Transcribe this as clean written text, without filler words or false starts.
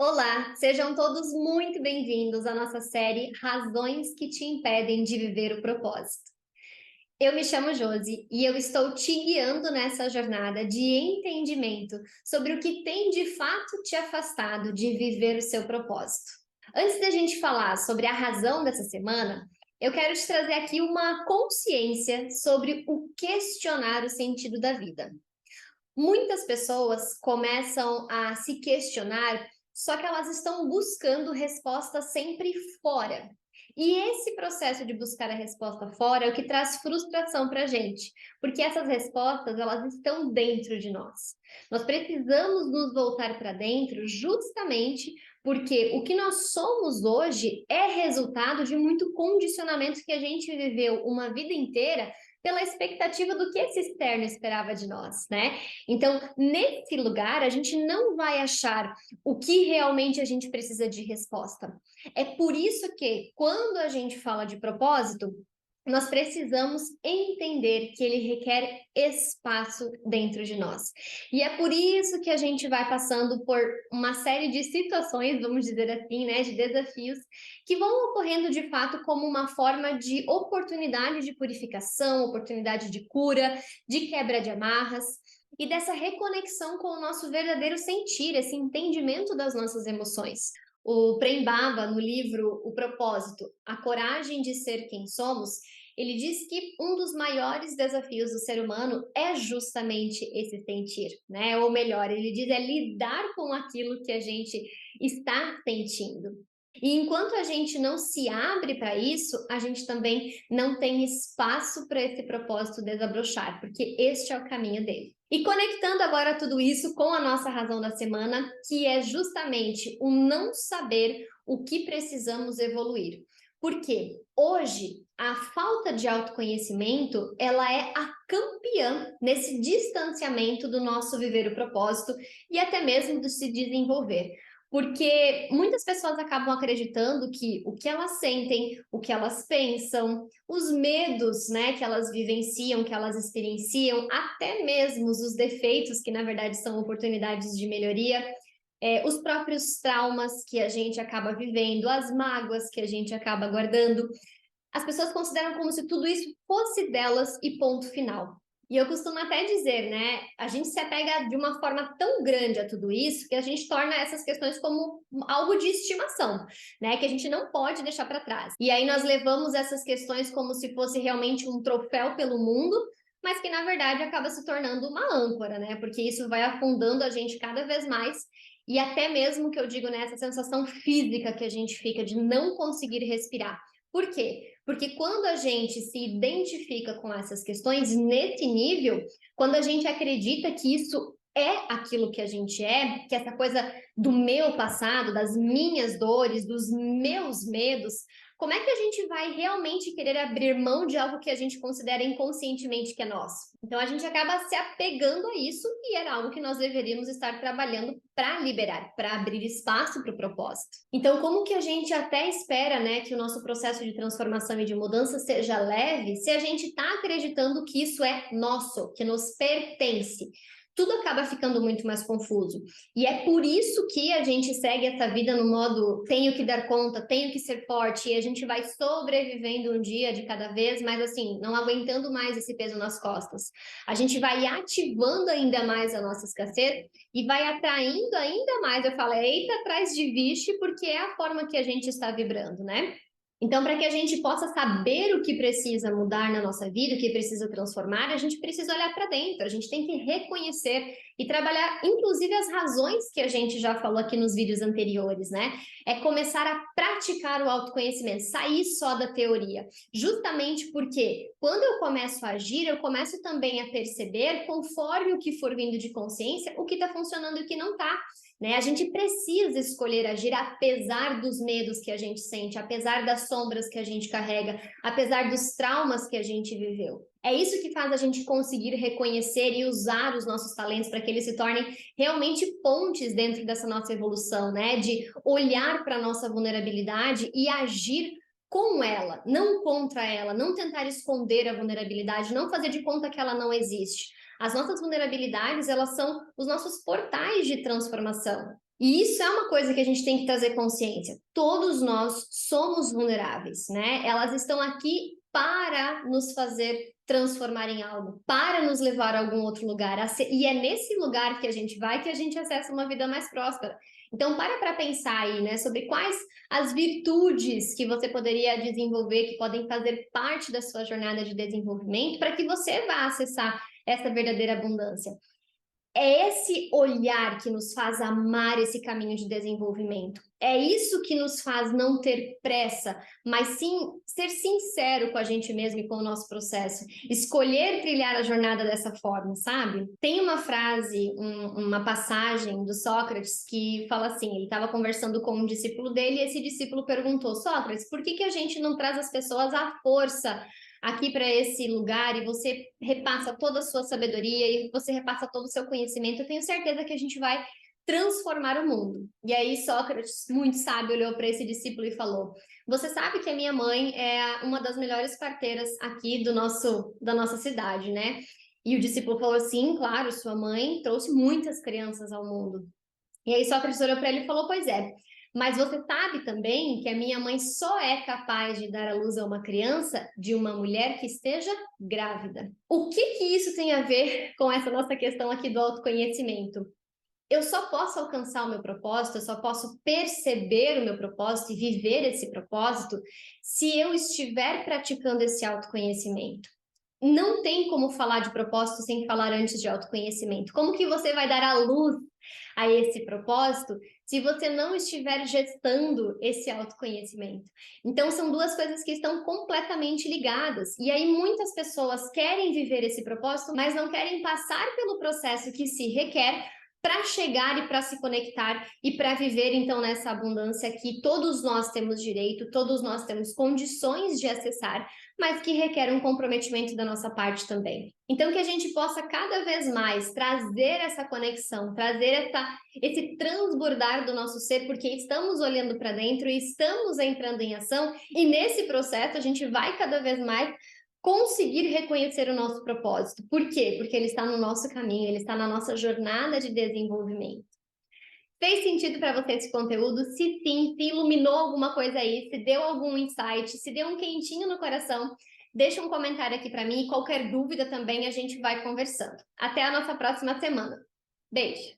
Olá, sejam todos muito bem-vindos à nossa série Razões que te impedem de viver o propósito. Eu me chamo Josi e eu estou te guiando nessa jornada de entendimento sobre o que tem de fato te afastado de viver o seu propósito. Antes da gente falar sobre a razão dessa semana, eu quero te trazer aqui uma consciência sobre o questionar o sentido da vida. Muitas pessoas começam a se questionar, só que elas estão buscando resposta sempre fora. E esse processo de buscar a resposta fora é o que traz frustração para a gente, porque essas respostas elas estão dentro de nós. Nós precisamos nos voltar para dentro justamente porque o que nós somos hoje é resultado de muito condicionamento que a gente viveu uma vida inteira pela expectativa do que esse externo esperava de nós, né? Então, nesse lugar, a gente não vai achar o que realmente a gente precisa de resposta. É por isso que, quando a gente fala de propósito, nós precisamos entender que ele requer espaço dentro de nós. E é por isso que a gente vai passando por uma série de situações, vamos dizer assim, né, de desafios, que vão ocorrendo de fato como uma forma de oportunidade de purificação, oportunidade de cura, de quebra de amarras e dessa reconexão com o nosso verdadeiro sentir, esse entendimento das nossas emoções. O Prem Baba, no livro O Propósito, A Coragem de Ser Quem Somos, ele diz que um dos maiores desafios do ser humano é justamente esse sentir, né? Ou melhor, ele diz é lidar com aquilo que a gente está sentindo. E enquanto a gente não se abre para isso, a gente também não tem espaço para esse propósito desabrochar, porque este é o caminho dele. E conectando agora tudo isso com a nossa razão da semana, que é justamente o não saber o que precisamos evoluir. Porque hoje a falta de autoconhecimento, ela é a campeã nesse distanciamento do nosso viver o propósito e até mesmo de se desenvolver. Porque muitas pessoas acabam acreditando que o que elas sentem, o que elas pensam, os medos, né, que elas vivenciam, que elas experienciam, até mesmo os defeitos, que na verdade são oportunidades de melhoria, os próprios traumas que a gente acaba vivendo, as mágoas que a gente acaba guardando, as pessoas consideram como se tudo isso fosse delas e ponto final. E eu costumo até dizer, né, a gente se apega de uma forma tão grande a tudo isso que a gente torna essas questões como algo de estimação, né, que a gente não pode deixar para trás. E aí nós levamos essas questões como se fosse realmente um troféu pelo mundo, mas que na verdade acaba se tornando uma âncora, né, porque isso vai afundando a gente cada vez mais e até mesmo que eu digo nessa sensação física que a gente fica de não conseguir respirar. Por quê? Porque quando a gente se identifica com essas questões nesse nível, quando a gente acredita que isso é aquilo que a gente é, que essa coisa do meu passado, das minhas dores, dos meus medos, como é que a gente vai realmente querer abrir mão de algo que a gente considera inconscientemente que é nosso? Então a gente acaba se apegando a isso e era algo que nós deveríamos estar trabalhando para liberar, para abrir espaço para o propósito. Então, como que a gente até espera, né, que o nosso processo de transformação e de mudança seja leve, se a gente está acreditando que isso é nosso, que nos pertence? Tudo acaba ficando muito mais confuso. E é por isso que a gente segue essa vida no modo tenho que dar conta, tenho que ser forte, e a gente vai sobrevivendo um dia de cada vez, mas assim, não aguentando mais esse peso nas costas. A gente vai ativando ainda mais a nossa escassez e vai atraindo ainda mais. Eu falo, eita, atrás de vixe, porque é a forma que a gente está vibrando, né? Então, para que a gente possa saber o que precisa mudar na nossa vida, o que precisa transformar, a gente precisa olhar para dentro, a gente tem que reconhecer e trabalhar, inclusive, as razões que a gente já falou aqui nos vídeos anteriores, né? É começar a praticar o autoconhecimento, sair só da teoria. Justamente porque quando eu começo a agir, eu começo também a perceber, conforme o que for vindo de consciência, o que está funcionando e o que não está. Né? A gente precisa escolher agir apesar dos medos que a gente sente, apesar das sombras que a gente carrega, apesar dos traumas que a gente viveu. É isso que faz a gente conseguir reconhecer e usar os nossos talentos para que eles se tornem realmente pontes dentro dessa nossa evolução, né? De olhar para a nossa vulnerabilidade e agir com ela, não contra ela, não tentar esconder a vulnerabilidade, não fazer de conta que ela não existe. As nossas vulnerabilidades, elas são os nossos portais de transformação. E isso é uma coisa que a gente tem que trazer consciência. Todos nós somos vulneráveis, né? Elas estão aqui para nos fazer transformar em algo, para nos levar a algum outro lugar. E é nesse lugar que a gente vai que a gente acessa uma vida mais próspera. Então, para pensar aí, né, sobre quais as virtudes que você poderia desenvolver, que podem fazer parte da sua jornada de desenvolvimento, para que você vá acessar essa verdadeira abundância. É esse olhar que nos faz amar esse caminho de desenvolvimento. É isso que nos faz não ter pressa, mas sim ser sincero com a gente mesmo e com o nosso processo. Escolher trilhar a jornada dessa forma, sabe? Tem uma frase, uma passagem do Sócrates que fala assim, ele estava conversando com um discípulo dele e esse discípulo perguntou, Sócrates, por que a gente não traz as pessoas à força aqui para esse lugar e você repassa toda a sua sabedoria e você repassa todo o seu conhecimento, eu tenho certeza que a gente vai transformar o mundo. E aí Sócrates, muito sábio, olhou para esse discípulo e falou: "Você sabe que a minha mãe é uma das melhores parteiras aqui da nossa cidade, né?" E o discípulo falou: "Sim, claro, sua mãe trouxe muitas crianças ao mundo." E aí Sócrates olhou para ele e falou: "Pois é, mas você sabe também que a minha mãe só é capaz de dar à luz a uma criança de uma mulher que esteja grávida." O que isso tem a ver com essa nossa questão aqui do autoconhecimento? Eu só posso alcançar o meu propósito, eu só posso perceber o meu propósito e viver esse propósito se eu estiver praticando esse autoconhecimento. Não tem como falar de propósito sem falar antes de autoconhecimento. Como que você vai dar à luz a esse propósito se você não estiver gestando esse autoconhecimento? Então, são duas coisas que estão completamente ligadas. E aí, muitas pessoas querem viver esse propósito, mas não querem passar pelo processo que se requer para chegar e para se conectar e para viver então nessa abundância que todos nós temos direito, todos nós temos condições de acessar, mas que requer um comprometimento da nossa parte também. Então que a gente possa cada vez mais trazer essa conexão, trazer esse transbordar do nosso ser, porque estamos olhando para dentro e estamos entrando em ação, e nesse processo a gente vai cada vez mais conseguir reconhecer o nosso propósito. Por quê? Porque ele está no nosso caminho, ele está na nossa jornada de desenvolvimento. Fez sentido para você esse conteúdo? Se sim, se iluminou alguma coisa aí, se deu algum insight, se deu um quentinho no coração, deixa um comentário aqui para mim e qualquer dúvida também a gente vai conversando. Até a nossa próxima semana. Beijo!